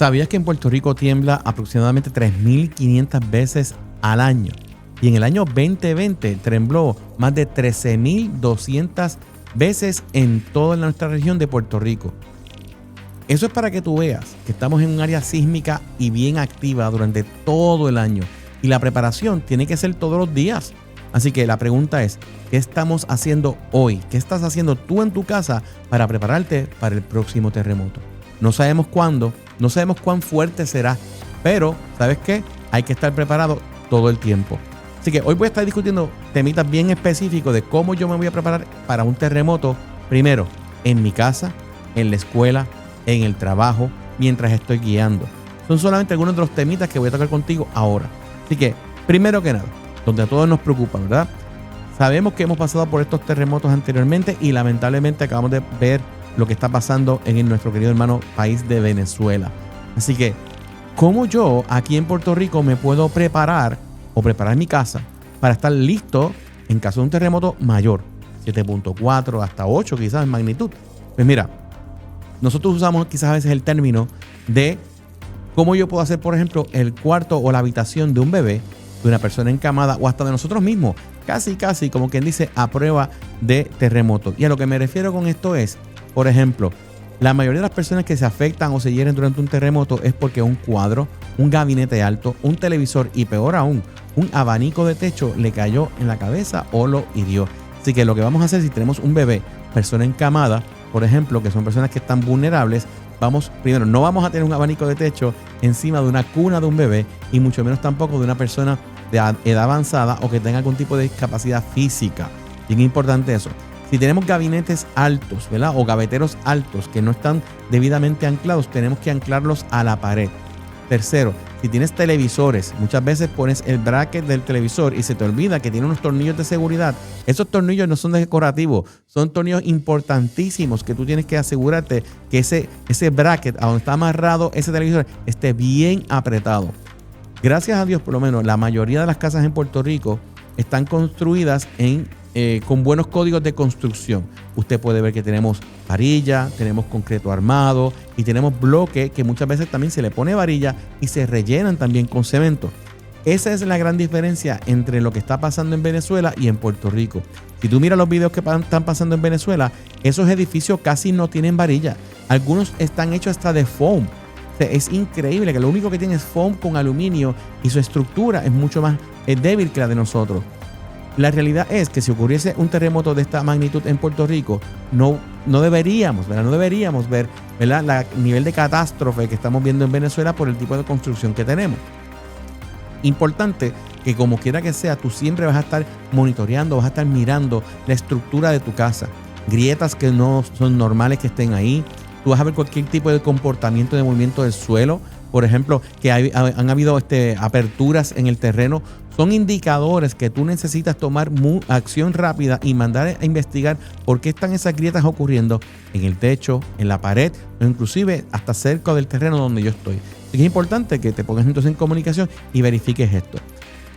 ¿Sabías que en Puerto Rico tiembla aproximadamente 3.500 veces al año? Y en el año 2020 tembló más de 13.200 veces en toda nuestra región de Puerto Rico. Eso es para que tú veas que estamos en un área sísmica y bien activa durante todo el año. Y la preparación tiene que ser todos los días. Así que la pregunta es, ¿qué estamos haciendo hoy? ¿Qué estás haciendo tú en tu casa para prepararte para el próximo terremoto? No sabemos cuándo, no sabemos cuán fuerte será, pero ¿sabes qué? Hay que estar preparado todo el tiempo. Así que hoy voy a estar discutiendo temitas bien específicos de cómo yo me voy a preparar para un terremoto, primero en mi casa, en la escuela, en el trabajo, mientras estoy guiando. Son solamente algunos de los temitas que voy a tocar contigo ahora. Así que, primero que nada, donde a todos nos preocupa, ¿verdad? Sabemos que hemos pasado por estos terremotos anteriormente y lamentablemente acabamos de ver lo que está pasando en nuestro querido hermano país de Venezuela. Así que, ¿cómo yo aquí en Puerto Rico me puedo preparar o preparar mi casa para estar listo en caso de un terremoto mayor? 7.4 hasta 8 quizás en magnitud. Pues mira, nosotros usamos quizás a veces el término de cómo yo puedo hacer, por ejemplo, el cuarto o la habitación de un bebé, de una persona encamada o hasta de nosotros mismos. Casi como quien dice a prueba de terremoto. Y a lo que me refiero con esto es, por ejemplo, la mayoría de las personas que se afectan o se hieren durante un terremoto es porque un cuadro, un gabinete alto, un televisor y peor aún, un abanico de techo le cayó en la cabeza o lo hirió. Así que lo que vamos a hacer si tenemos un bebé, persona encamada, por ejemplo, que son personas que están vulnerables, primero, no vamos a tener un abanico de techo encima de una cuna de un bebé y mucho menos tampoco de una persona de edad avanzada o que tenga algún tipo de discapacidad física. Bien importante eso. Si tenemos gabinetes altos, ¿verdad? O gaveteros altos que no están debidamente anclados, tenemos que anclarlos a la pared. Tercero, si tienes televisores, muchas veces pones el bracket del televisor y se te olvida que tiene unos tornillos de seguridad. Esos tornillos no son decorativos, son tornillos importantísimos que tú tienes que asegurarte que ese bracket, a donde está amarrado ese televisor, esté bien apretado. Gracias a Dios, por lo menos, la mayoría de las casas en Puerto Rico están construidas con buenos códigos de construcción. Usted puede ver que tenemos varilla, tenemos concreto armado y tenemos bloque que muchas veces también se le pone varilla y se rellenan también con cemento. Esa es la gran diferencia entre lo que está pasando en Venezuela y en Puerto Rico. Si tú miras los videos que están pasando en Venezuela, esos edificios casi no tienen varilla. Algunos están hechos hasta de foam. O sea, es increíble que lo único que tiene es foam con aluminio y su estructura es mucho más débil que la de nosotros. La realidad es que si ocurriese un terremoto de esta magnitud en Puerto Rico, no deberíamos, ¿verdad? No deberíamos ver, ¿verdad?, el nivel de catástrofe que estamos viendo en Venezuela por el tipo de construcción que tenemos. Importante que como quiera que sea, tú siempre vas a estar monitoreando, vas a estar mirando la estructura de tu casa. Grietas que no son normales que estén ahí. Tú vas a ver cualquier tipo de comportamiento de movimiento del suelo. Por ejemplo, que han habido aperturas en el terreno. Son indicadores que tú necesitas tomar acción rápida y mandar a investigar por qué están esas grietas ocurriendo en el techo, en la pared o inclusive hasta cerca del terreno donde yo estoy. Así que es importante que te pongas entonces en comunicación y verifiques esto.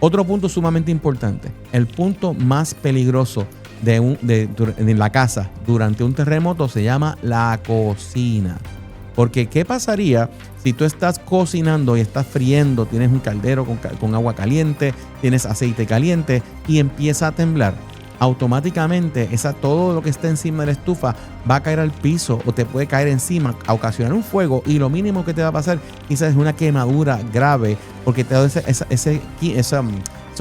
Otro punto sumamente importante, el punto más peligroso de la casa durante un terremoto se llama la cocina. Porque ¿qué pasaría si tú estás cocinando y estás friendo, tienes un caldero con agua caliente, tienes aceite caliente y empieza a temblar? Automáticamente todo lo que está encima de la estufa va a caer al piso o te puede caer encima, a ocasionar un fuego y lo mínimo que te va a pasar quizás es una quemadura grave porque todo ese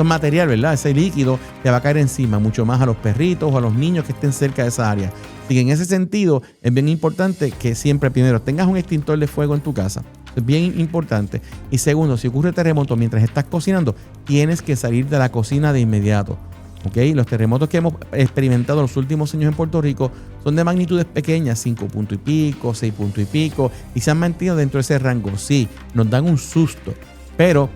material, ¿verdad? Ese líquido te va a caer encima, mucho más a los perritos o a los niños que estén cerca de esa área. Así que en ese sentido es bien importante que siempre primero tengas un extintor de fuego en tu casa. Es bien importante. Y segundo, si ocurre terremoto mientras estás cocinando, tienes que salir de la cocina de inmediato. ¿Okay? Los terremotos que hemos experimentado en los últimos años en Puerto Rico son de magnitudes pequeñas, 5 puntos y pico, 6 puntos y pico, y se han mantenido dentro de ese rango. Sí, nos dan un susto, pero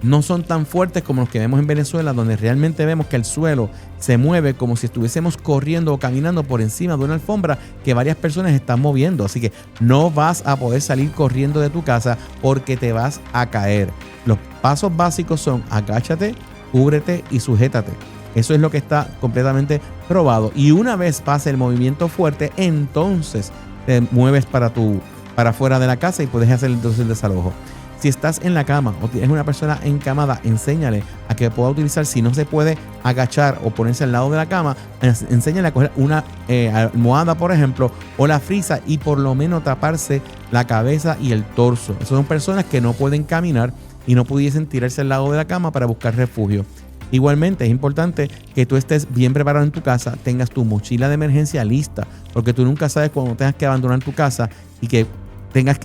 no son tan fuertes como los que vemos en Venezuela, donde realmente vemos que el suelo se mueve como si estuviésemos corriendo o caminando por encima de una alfombra que varias personas están moviendo. Así que no vas a poder salir corriendo de tu casa porque te vas a caer. Los pasos básicos son agáchate, cúbrete y sujétate. Eso es lo que está completamente probado. Y una vez pase el movimiento fuerte, entonces te mueves para tu para fuera de la casa y puedes hacer entonces el desalojo. Si estás en la cama o tienes una persona encamada, enséñale a que pueda utilizar, si no se puede agachar o ponerse al lado de la cama, enséñale a coger una almohada, por ejemplo, o la frisa y por lo menos taparse la cabeza y el torso. Esas son personas que no pueden caminar y no pudiesen tirarse al lado de la cama para buscar refugio. Igualmente es importante que tú estés bien preparado en tu casa, tengas tu mochila de emergencia lista, porque tú nunca sabes cuando tengas que abandonar tu casa y que tengas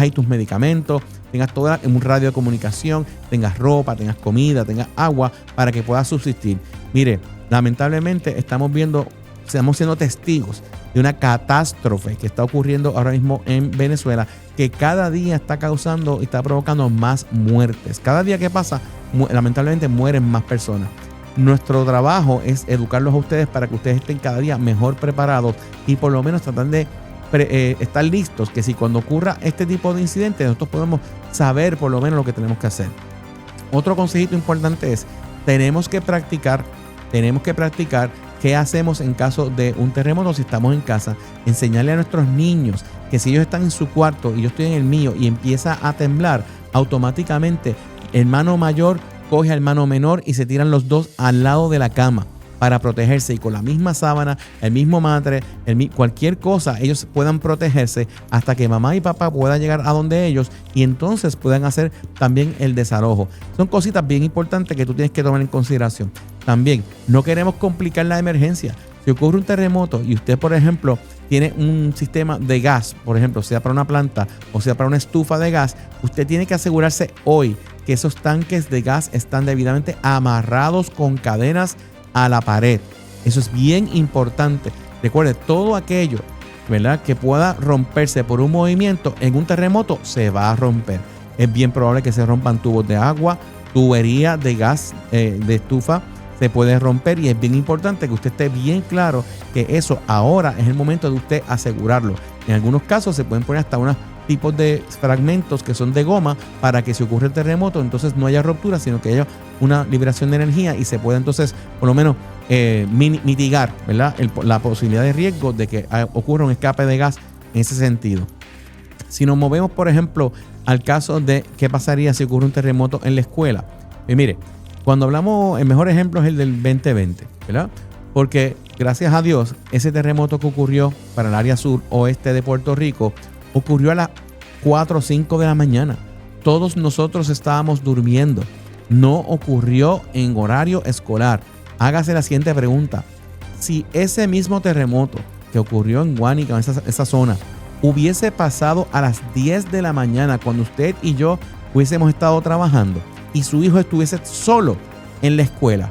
ahí tus medicamentos, tengas todo en un radio de comunicación, tengas ropa, tengas comida, tengas agua para que puedas subsistir. Mire, lamentablemente estamos siendo testigos de una catástrofe que está ocurriendo ahora mismo en Venezuela, que cada día está causando y está provocando más muertes. Cada día que pasa, lamentablemente mueren más personas. Nuestro trabajo es educarlos a ustedes para que ustedes estén cada día mejor preparados y por lo menos tratar de estar listos, que si cuando ocurra este tipo de incidentes nosotros podemos saber por lo menos lo que tenemos que hacer. Otro consejito importante es, tenemos que practicar qué hacemos en caso de un terremoto si estamos en casa. Enseñarle a nuestros niños que si ellos están en su cuarto y yo estoy en el mío y empieza a temblar, automáticamente el hermano mayor coge al hermano menor y se tiran los dos al lado de la cama para protegerse, y con la misma sábana, el mismo matre, cualquier cosa, ellos puedan protegerse hasta que mamá y papá puedan llegar a donde ellos y entonces puedan hacer también el desalojo. Son cositas bien importantes que tú tienes que tomar en consideración. También no queremos complicar la emergencia. Si ocurre un terremoto y usted, por ejemplo, tiene un sistema de gas, por ejemplo, sea para una planta o sea para una estufa de gas, usted tiene que asegurarse hoy que esos tanques de gas están debidamente amarrados con cadenas a la pared. Eso es bien importante. Recuerde, todo aquello, ¿verdad?, que pueda romperse por un movimiento en un terremoto se va a romper. Es bien probable que se rompan tubos de agua, tubería de gas, de estufa, se puede romper, y es bien importante que usted esté bien claro que eso ahora es el momento de usted asegurarlo. En algunos casos se pueden poner hasta unos tipos de fragmentos que son de goma para que si ocurre el terremoto entonces no haya ruptura, sino que haya una liberación de energía y se pueda entonces por lo menos mitigar, ¿verdad?, la posibilidad de riesgo de que ocurra un escape de gas en ese sentido. Si nos movemos, por ejemplo, al caso de qué pasaría si ocurre un terremoto en la escuela. Mire, cuando hablamos, el mejor ejemplo es el del 2020, ¿verdad? Porque gracias a Dios, ese terremoto que ocurrió para el área sur oeste de Puerto Rico ocurrió a las 4 o 5 de la mañana. Todos nosotros estábamos durmiendo. No ocurrió en horario escolar. Hágase la siguiente pregunta. Si ese mismo terremoto que ocurrió en Guánica, en esa zona, hubiese pasado a las 10 de la mañana, cuando usted y yo hubiésemos estado trabajando y su hijo estuviese solo en la escuela,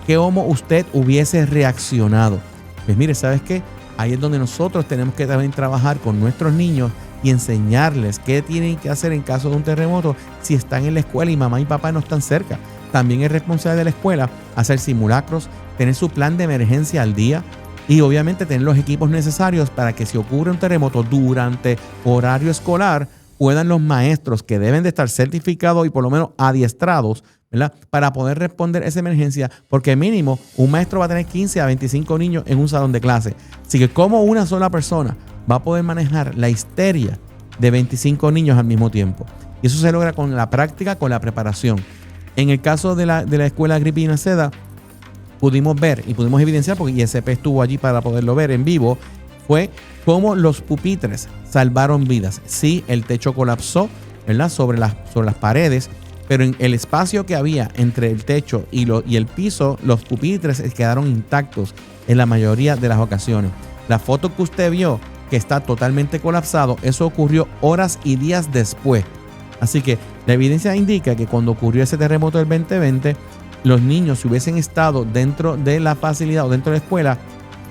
¿cómo usted hubiese reaccionado? Pues mire, ¿sabes qué? Ahí es donde nosotros tenemos que también trabajar con nuestros niños y enseñarles qué tienen que hacer en caso de un terremoto si están en la escuela y mamá y papá no están cerca. También es responsabilidad de la escuela hacer simulacros, tener su plan de emergencia al día y obviamente tener los equipos necesarios para que si ocurre un terremoto durante horario escolar, puedan los maestros, que deben de estar certificados y por lo menos adiestrados, ¿verdad?, para poder responder esa emergencia, porque mínimo un maestro va a tener 15 a 25 niños en un salón de clase. Así que como una sola persona va a poder manejar la histeria de 25 niños al mismo tiempo. Y eso se logra con la práctica, con la preparación. En el caso de la escuela Agripina Seda, pudimos ver y pudimos evidenciar, porque ISP estuvo allí para poderlo ver en vivo, fue cómo los pupitres salvaron vidas. Sí, el techo colapsó, ¿verdad?, sobre las paredes, pero en el espacio que había entre el techo y el piso, los pupitres quedaron intactos en la mayoría de las ocasiones. La foto que usted vio, que está totalmente colapsado, eso ocurrió horas y días después. Así que la evidencia indica que cuando ocurrió ese terremoto del 2020, los niños, si hubiesen estado dentro de la facilidad o dentro de la escuela,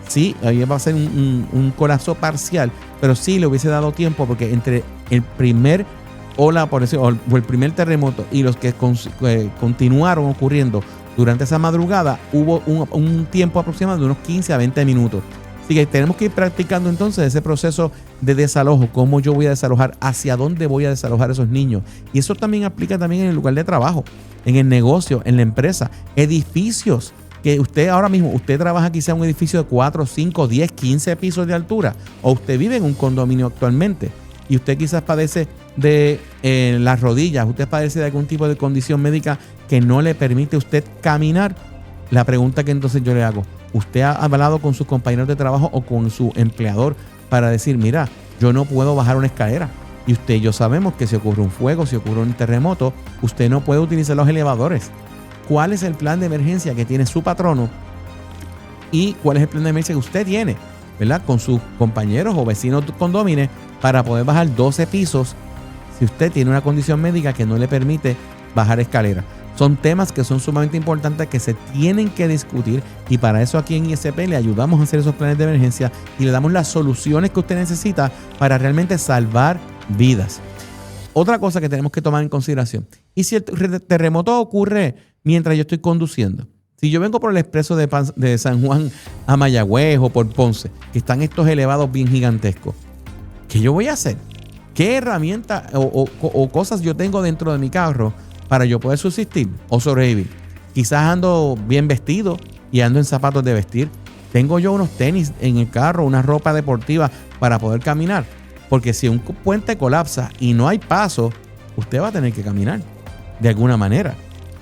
sí, ahí va a ser un colapso parcial, pero sí le hubiese dado tiempo, porque entre el primer ola, por decirlo, o el primer terremoto y los que continuaron ocurriendo durante esa madrugada, hubo un tiempo aproximado de unos 15 a 20 minutos. Así que tenemos que ir practicando entonces ese proceso de desalojo, cómo yo voy a desalojar, hacia dónde voy a desalojar a esos niños. Y eso también aplica también en el lugar de trabajo, en el negocio, en la empresa, edificios. Que usted ahora mismo, usted trabaja quizá en un edificio de 4, 5, 10, 15 pisos de altura, o usted vive en un condominio actualmente. y usted quizás padece de las rodillas, usted padece de algún tipo de condición médica que no le permite a usted caminar, la pregunta que entonces yo le hago, ¿usted ha hablado con sus compañeros de trabajo o con su empleador para decir, mira, yo no puedo bajar una escalera? Y usted y yo sabemos que si ocurre un fuego, si ocurre un terremoto, usted no puede utilizar los elevadores. ¿Cuál es el plan de emergencia que tiene su patrono? ¿Y cuál es el plan de emergencia que usted tiene, ¿verdad?, con sus compañeros o vecinos condómines para poder bajar 12 pisos si usted tiene una condición médica que no le permite bajar escalera? Son temas que son sumamente importantes que se tienen que discutir, y para eso aquí en ISP le ayudamos a hacer esos planes de emergencia y le damos las soluciones que usted necesita para realmente salvar vidas. Otra cosa que tenemos que tomar en consideración, ¿y si el terremoto ocurre mientras yo estoy conduciendo? Si yo vengo por el expreso de San Juan a Mayagüez o por Ponce, que están estos elevados bien gigantescos, ¿qué yo voy a hacer? ¿Qué herramientas o cosas yo tengo dentro de mi carro para yo poder subsistir o sobrevivir? Quizás ando bien vestido y ando en zapatos de vestir. Tengo yo unos tenis en el carro, una ropa deportiva para poder caminar. Porque si un puente colapsa y no hay paso, usted va a tener que caminar de alguna manera.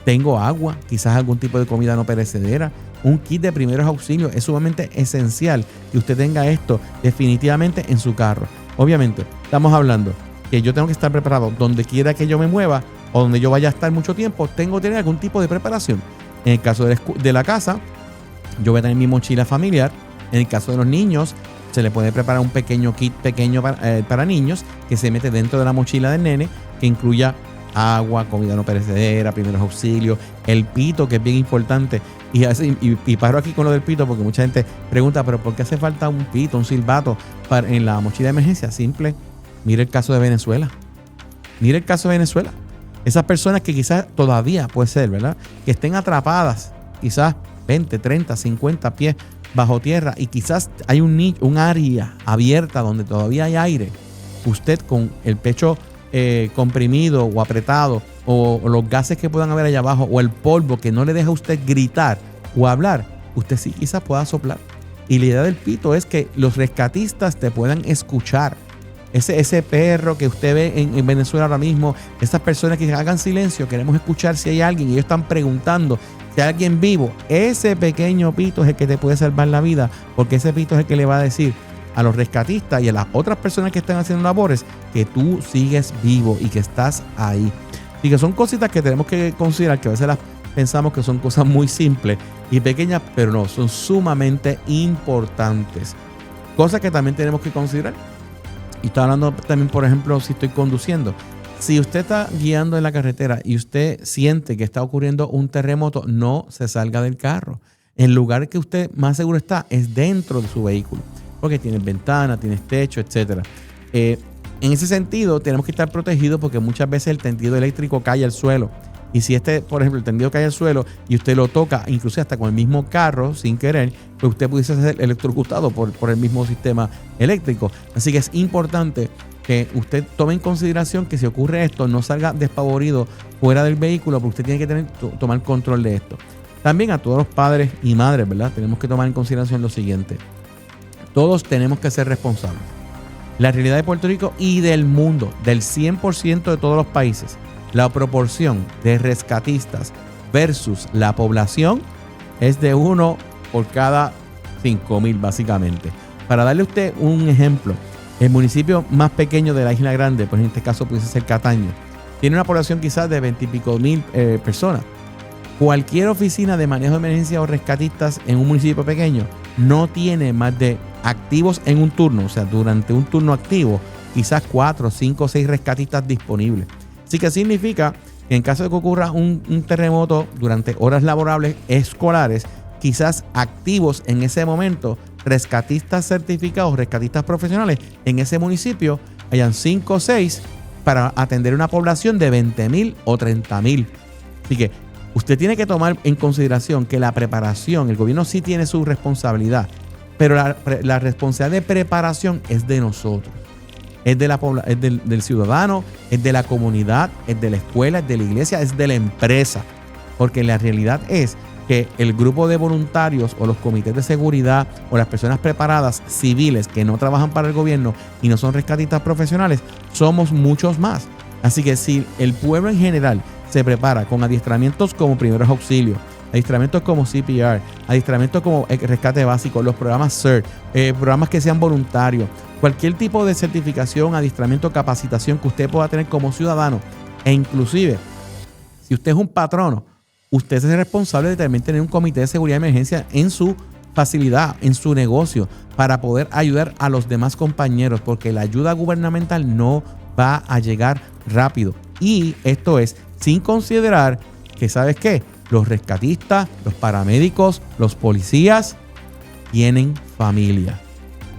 Tengo agua, quizás algún tipo de comida no perecedera, un kit de primeros auxilios. Es sumamente esencial que usted tenga esto definitivamente en su carro. Obviamente, estamos hablando que yo tengo que estar preparado donde quiera que yo me mueva o donde yo vaya a estar mucho tiempo. Tengo que tener algún tipo de preparación. En el caso de la casa, yo voy a tener mi mochila familiar. En el caso de los niños, se le puede preparar un pequeño kit pequeño para niños que se mete dentro de la mochila del nene, que incluya agua, comida no perecedera, primeros auxilios, el pito, que es bien importante. Y paro aquí con lo del pito porque mucha gente pregunta, pero ¿por qué hace falta un pito, un silbato en la mochila de emergencia? Simple. Mire el caso de Venezuela. Mire el caso de Venezuela. Esas personas que quizás todavía puede ser, ¿verdad?, que estén atrapadas quizás 20, 30, 50 pies bajo tierra y quizás hay un área abierta donde todavía hay aire. Usted con el pecho comprimido o apretado, o los gases que puedan haber allá abajo, o el polvo que no le deja a usted gritar o hablar, usted sí quizás pueda soplar. Y la idea del pito es que los rescatistas te puedan escuchar. Ese perro que usted ve en Venezuela ahora mismo, esas personas que hagan silencio, queremos escuchar si hay alguien, y ellos están preguntando si hay alguien vivo. Ese pequeño pito es el que te puede salvar la vida, porque ese pito es el que le va a decir a los rescatistas y a las otras personas que están haciendo labores que tú sigues vivo y que estás ahí. Y que son cositas que tenemos que considerar, que a veces las pensamos que son cosas muy simples y pequeñas, pero no, son sumamente importantes. Cosas que también tenemos que considerar. Y estoy hablando también, por ejemplo, si estoy conduciendo. Si usted está guiando en la carretera y usted siente que está ocurriendo un terremoto, no se salga del carro. El lugar que usted más seguro está es dentro de su vehículo, porque tienes ventana, tienes techo, etc. En ese sentido, tenemos que estar protegidos porque muchas veces el tendido eléctrico cae al suelo. Y si por ejemplo, el tendido cae al suelo y usted lo toca, incluso hasta con el mismo carro, sin querer, pues usted pudiese ser electrocutado por el mismo sistema eléctrico. Así que es importante que usted tome en consideración que si ocurre esto, no salga despavorido fuera del vehículo, porque usted tiene que tomar control de esto. También a todos los padres y madres, ¿verdad?, tenemos que tomar en consideración lo siguiente. Todos tenemos que ser responsables. La realidad de Puerto Rico y del mundo, del 100% de todos los países, la proporción de rescatistas versus la población es de 1 por cada 5,000 básicamente. Para darle a usted un ejemplo, el municipio más pequeño de la Isla Grande, pues en este caso pudiese ser Cataño, tiene una población quizás de 20 y pico mil personas. Cualquier oficina de manejo de emergencia o rescatistas en un municipio pequeño no tiene más de activos en un turno, o sea, durante un turno activo, quizás 4, 5 o 6 rescatistas disponibles. Así que significa que en caso de que ocurra un terremoto durante horas laborables escolares, quizás activos en ese momento, rescatistas certificados, rescatistas profesionales en ese municipio, hayan 5 o 6 para atender una población de 20,000 o 30,000. Así que usted tiene que tomar en consideración que la preparación, el gobierno sí tiene su responsabilidad, pero la responsabilidad de preparación es de nosotros. Es del ciudadano, es de la comunidad, es de la escuela, es de la iglesia, es de la empresa. Porque la realidad es que el grupo de voluntarios o los comités de seguridad o las personas preparadas civiles que no trabajan para el gobierno y no son rescatistas profesionales, somos muchos más. Así que si el pueblo en general se prepara con adiestramientos como primeros auxilios, adiestramientos como CPR, adiestramientos como rescate básico, los programas CERT, programas que sean voluntarios, cualquier tipo de certificación, adiestramiento, capacitación que usted pueda tener como ciudadano, e inclusive si usted es un patrono, usted es el responsable de también tener un comité de seguridad de emergencia en su facilidad, en su negocio, para poder ayudar a los demás compañeros, porque la ayuda gubernamental no va a llegar rápido. Y esto es sin considerar que, ¿sabes qué? Los rescatistas, los paramédicos, los policías tienen familia.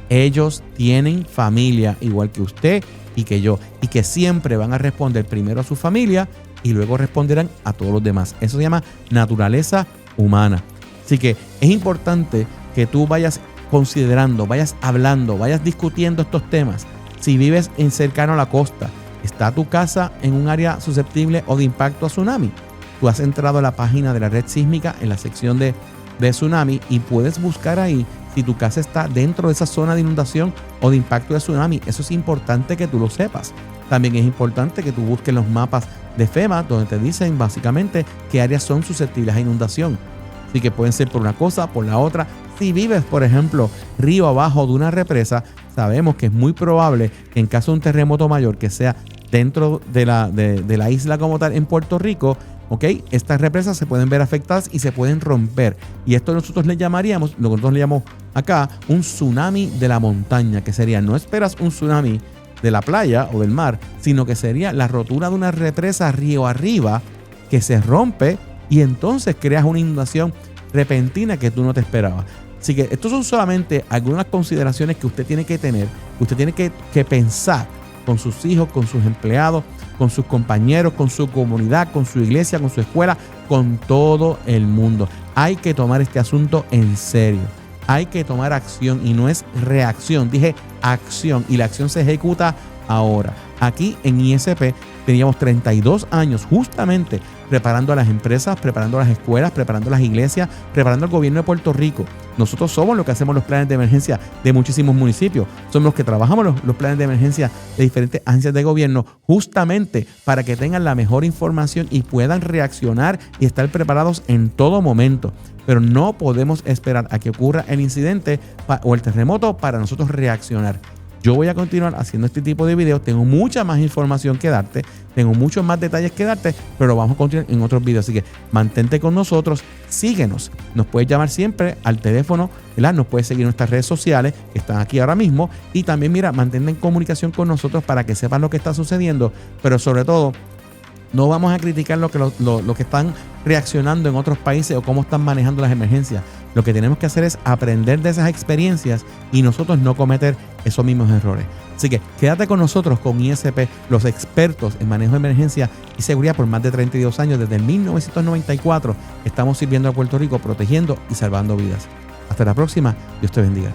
Ellos tienen familia, igual que usted y que yo, y que siempre van a responder primero a su familia y luego responderán a todos los demás. Eso se llama naturaleza humana. Así que es importante que tú vayas considerando, vayas hablando, vayas discutiendo estos temas. Si vives en cercano a la costa, ¿está tu casa en un área susceptible o de impacto a tsunami? Tú has entrado a la página de la red sísmica en la sección de tsunami y puedes buscar ahí si tu casa está dentro de esa zona de inundación o de impacto de tsunami. Eso es importante que tú lo sepas. También es importante que tú busques los mapas de FEMA donde te dicen básicamente qué áreas son susceptibles a inundación. Así que pueden ser por una cosa, por la otra. Si vives, por ejemplo, río abajo de una represa, sabemos que es muy probable que en caso de un terremoto mayor que sea dentro de la isla como tal en Puerto Rico, ¿ok? Estas represas se pueden ver afectadas y se pueden romper. Y esto nosotros le llamaríamos, lo que nosotros le llamamos acá, un tsunami de la montaña, que sería, no esperas un tsunami de la playa o del mar, sino que sería la rotura de una represa río arriba que se rompe y entonces creas una inundación repentina que tú no te esperabas. Así que estos son solamente algunas consideraciones que usted tiene que tener, que usted tiene que pensar con sus hijos, con sus empleados, con sus compañeros, con su comunidad, con su iglesia, con su escuela, con todo el mundo. Hay que tomar este asunto en serio. Hay que tomar acción y no es reacción. Dije acción y la acción se ejecuta ahora. Aquí en ISP teníamos 32 años justamente preparando a las empresas, preparando a las escuelas, preparando a las iglesias, preparando al gobierno de Puerto Rico. Nosotros somos los que hacemos los planes de emergencia de muchísimos municipios. Somos los que trabajamos los planes de emergencia de diferentes agencias de gobierno justamente para que tengan la mejor información y puedan reaccionar y estar preparados en todo momento. Pero no podemos esperar a que ocurra el incidente o el terremoto para nosotros reaccionar. Yo voy a continuar haciendo este tipo de videos. Tengo mucha más información que darte. Tengo muchos más detalles que darte, pero vamos a continuar en otros videos. Así que mantente con nosotros, síguenos. Nos puedes llamar siempre al teléfono, ¿verdad? Nos puedes seguir en nuestras redes sociales que están aquí ahora mismo. Y también, mira, mantente en comunicación con nosotros para que sepan lo que está sucediendo. Pero sobre todo, no vamos a criticar lo que están reaccionando en otros países o cómo están manejando las emergencias. Lo que tenemos que hacer es aprender de esas experiencias y nosotros no cometer esos mismos errores. Así que quédate con nosotros, con ISP, los expertos en manejo de emergencia y seguridad por más de 32 años. Desde el 1994 estamos sirviendo a Puerto Rico, protegiendo y salvando vidas. Hasta la próxima. Dios te bendiga.